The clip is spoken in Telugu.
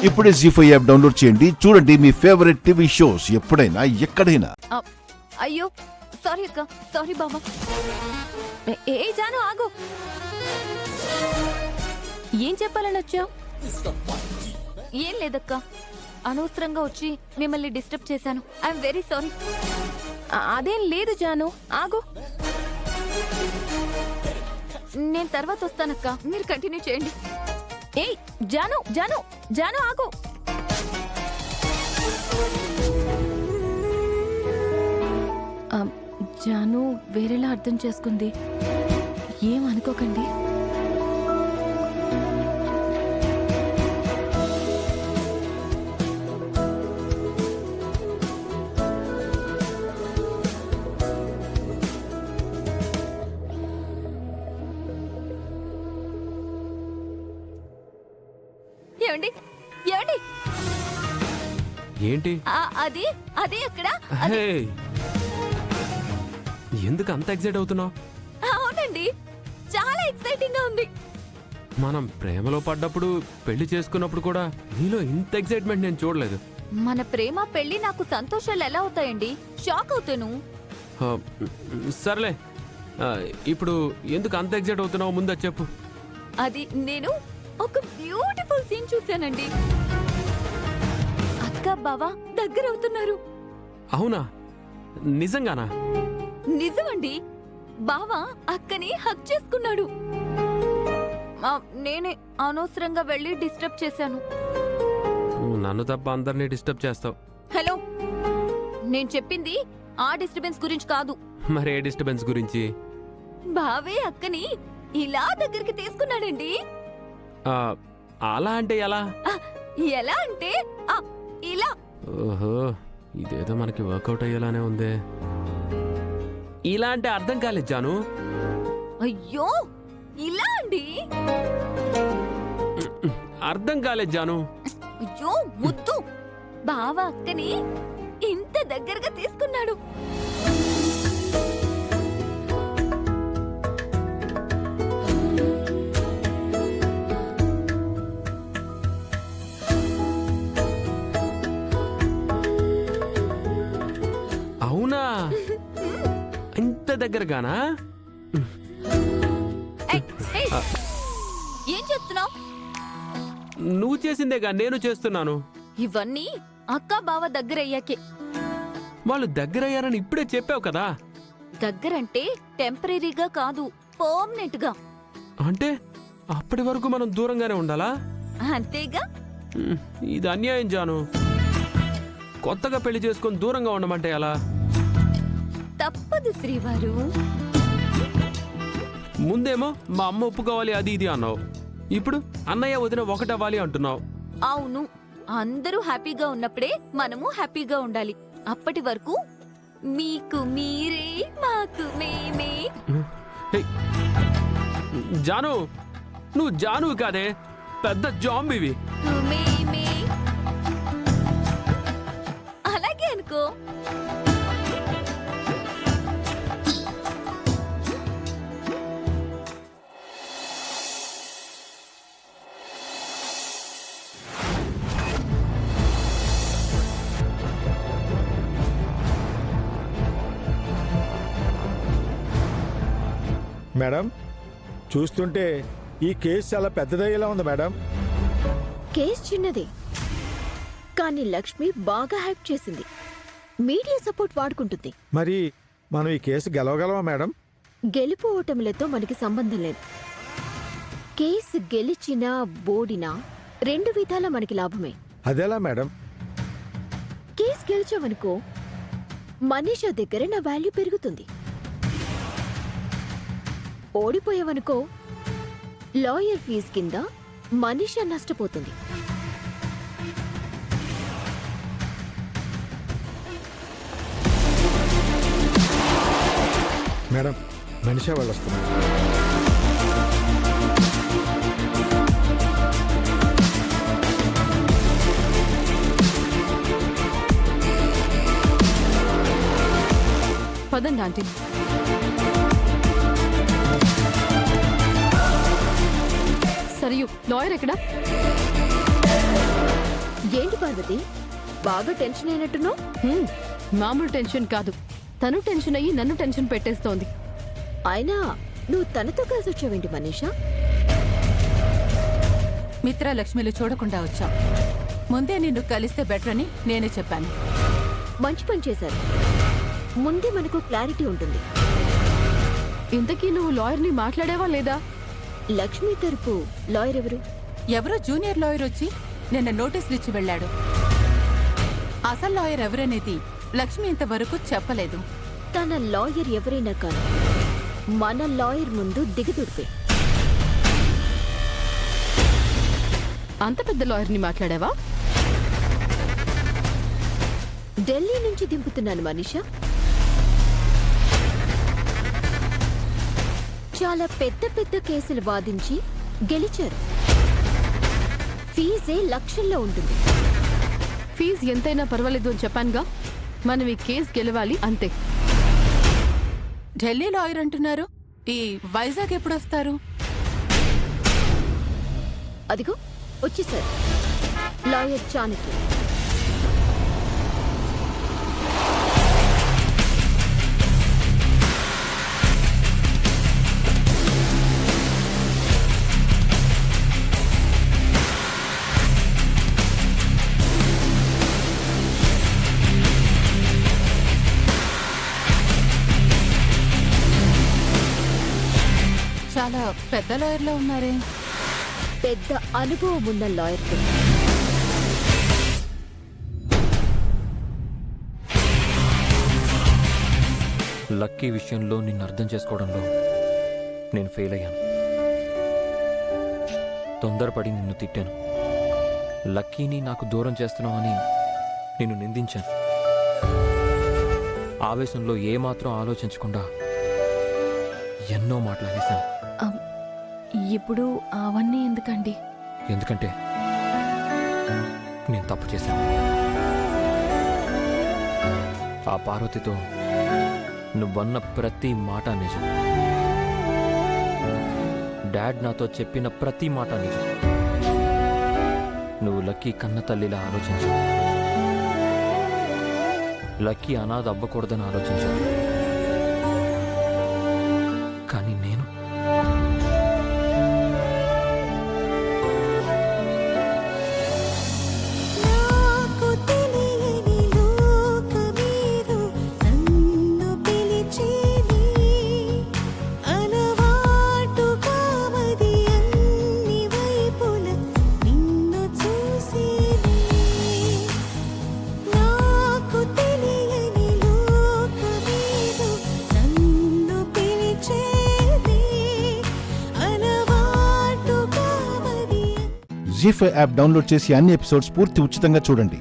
ఇప్పుడే జీ5 యాప్ డౌన్లోడ్ చేయండి. చూడండి మీ ఫేవరెట్ టీవీ షోస్ ఎప్పుడైనా ఎక్కడైనా. అయ్యో సారీ అక్క, సారీ బాబా. ఏ జాను ఆగు, ఏం చెప్పాలని వచ్చావు? ఏం లేదక్క, అనవసరంగా వచ్చి మిమ్మల్ని డిస్టర్బ్ చేశాను. I'm very sorry. అదేం లేదు జాను, ఆగు. నేను తర్వాత వస్తానక్క, మీరు కంటిన్యూ చేయండి. ఏయ్ జాను జాను జాను ఆగు. జాను వేరేలా అర్థం చేసుకుంది, ఏం అనుకోకండి. ఏమండి ఏమండి, ఏంటి అది అదే అక్కడ. హే, ఎందుకు అంత ఎక్సైట్ అవుతున్నావు? అవునండి, చాలా ఎక్సైటింగ్ గా ఉంది. మనం ప్రేమలో పడ్డప్పుడు, పెళ్లి చేసుకున్నప్పుడు కూడా నీలో ఇంత ఎక్సైట్మెంట్ నేను చూడలేదు. మన ప్రేమ పెళ్లి నాకు సంతోషాలు ఎలా అవుతాయండి? షాక్ అవుతాను. ఆ, సర్లే, ఇప్పుడు ఎందుకు అంత ఎక్సైట్ అవుతున్నావు ముందు అది చెప్పు. అది నేను ఒక బ్యూటిఫుల్ సీన్ చూశానండి. అక్క బావ దగ్గర అవుతున్నారు. అవునా? నిజంగానా? నిజమండి, బావ అక్కని హక్ చేసుకున్నాడు. నేనే అనవసరంగా వెళ్ళి డిస్టర్బ్ చేశాను. నువ్వు నన్ను తప్ప అందరినీ డిస్టర్బ్ చేస్తావు. హలో, నేను చెప్పింది ఆ డిస్టర్బెన్స్ గురించి కాదు. మరి ఏ డిస్టర్బెన్స్ గురించి? బావే అక్కని ఇలా దగ్గరికి తీసుకున్నాడండి. అలా అంటే ఎలా? ఎలా అంటే ఇలా. ఓహో, ఇదేదో మనకి వర్కౌట్ అయ్యేలానే ఉందే. ఇలా అంటే అర్థం కాలేదు జాను. అయ్యో, ఇలా అండి. అర్థం కాలేదు జాను. అయ్యో ముద్దు, బావ అక్కని ఇంత దగ్గరగా తీసుకున్నాడు. అవునా? ఇంత దగ్గరగానా? ఏం చేస్తున్నావు? నువ్వు చేసిందేగా నేను చేస్తున్నాను. ఇవన్నీ అక్క బావ దగ్గర అయ్యాకే. వాళ్ళు దగ్గరయ్యారని ఇప్పుడే చెప్పావు కదా. దగ్గరంటే టెంపరీగా కాదు, పర్మనెంట్ గా. అంటే అప్పటి వరకు మనం దూరంగానే ఉండాలా? అంతేగా. ఇది అన్యాయం జాను. కొత్తగా పెళ్లి చేసుకొని దూరంగా ఉండమంటే ఎలా? తప్పదు శ్రీవారు. ముందేమో మా అమ్మ ఒప్పుకోవాలి అది ఇది అన్నావు, ఇప్పుడు అన్నయ్య వదిన ఒకటవ్వాలి అంటున్నావు. అవును, అందరూ హ్యాపీగా ఉన్నప్పుడే మనము హ్యాపీగా ఉండాలి. అప్పటి వరకు మీకు మీరే, మాకు మేమే. హే, జాను, నువ్వు జాను కాదే, పెద్ద జాంబీవి. మేమే అలాగే అనుకో. మేడం, చూస్తుంటే ఈ కేసు చాలా పెద్దదయ్యేలా ఉంది మేడం. కేసు చిన్నదే, కానీ లక్ష్మి బాగా హైప్ చేసింది. మీడియా సపోర్ట్ వాడుకుంటుంది. మరి మనం ఈ కేసు గెలవగలమా మేడం? గెలుపు ఓటములతో మనకి సంబంధం లేదు. కేసు గెలిచినా ఓడినా రెండు విధాలా మనకి లాభమే. అదెలా మేడం? కేసు గెలిచావనుకో, మనీషా దగ్గర నా వాల్యూ పెరుగుతుంది. ఓడిపోయావనుకో, లాయర్ ఫీజు కింద మనీషా నష్టపోతుంది. మేడం, మనిషా వాళ్ళు వస్తున్నారు. పదండి ఆంటీ. సరియు లాయర్ ఎక్కడా? ఏంటి పార్వతి బాగా టెన్షన్ అయినట్టున్నావు? మామూలు టెన్షన్ కాదు, తను టెన్షన్ అయ్యి నన్ను టెన్షన్ పెట్టేస్తోంది. అయినా నువ్వు తనతో కలిసి వచ్చావేంటి మనీషా? మిత్ర లక్ష్మిలు చూడకుండా వచ్చాం. ముందే నిన్ను కలిస్తే బెటర్ అని నేనే చెప్పాను. మంచి పని చేశారు. ముందే మనకు క్లారిటీ ఉంటుంది. ఇంతకీ నువ్వు లాయర్ని మాట్లాడావా లేదా? లక్ష్మి తరపు లాయర్ ఎవరు? ఎవరో జూనియర్ లాయర్ వచ్చి నిన్న నోటీసులు ఇచ్చి వెళ్ళాడు. అసలు లాయర్ ఎవరనేది లక్ష్మి ఇంతవరకు చెప్పలేదు. తన లాయర్ ఎవరైనా కానీ మన లాయర్ ముందు దిగదుడిపే. అంత పెద్ద లాయర్ని మాట్లాడావా? ఢిల్లీ నుంచి దింపుతున్నాను మనీషా. చాలా పెద్ద పెద్ద కేసులు వాదించి గెలిచారు. ఫీజే లక్షల్లో ఉంటుంది. ఫీజు ఎంతైనా పర్వాలేదు అని చెప్పానుగా. మనం ఈ కేసు గెలవాలి అంతే. ఢిల్లీ లాయర్ అంటున్నారు, ఈ వైజాగ్ ఎప్పుడు వస్తారు? అదిగో వచ్చేసారు లాయర్ చాణక్య. చాలా పెద్ద లాయర్లో ఉన్నారే. పెద్ద అనుభవం ఉన్న లాయర్. లక్కీ విషయంలో నిన్ను అర్థం చేసుకోవడంలో నేను ఫెయిల్ అయ్యాను. తొందరపడి నిన్ను తిట్టాను. లక్కీని నాకు దూరం చేస్తున్నావని నిన్ను నిందించాను. ఆవేశంలో ఏమాత్రం ఆలోచించకుండా ఎన్నో మాట్లాడేశాను. ఇప్పుడు అవన్నీ ఎందుకండి? ఎందుకంటే నేను తప్పు చేశాను. ఆ పార్వతితో నువ్వన్న ప్రతి మాట నిజం. డాడ్ నాతో చెప్పిన ప్రతి మాట నిజం. నువ్వు లక్కీ కన్న తల్లిలా ఆలోచించు. లక్కీ అనాథ అవ్వకూడదని ఆలోచించు. కానీ నేను జీ5 యాప్ డౌన్లోడ్ చేసి అన్ని ఎపిసోడ్స్ పూర్తి ఉచితంగా చూడండి.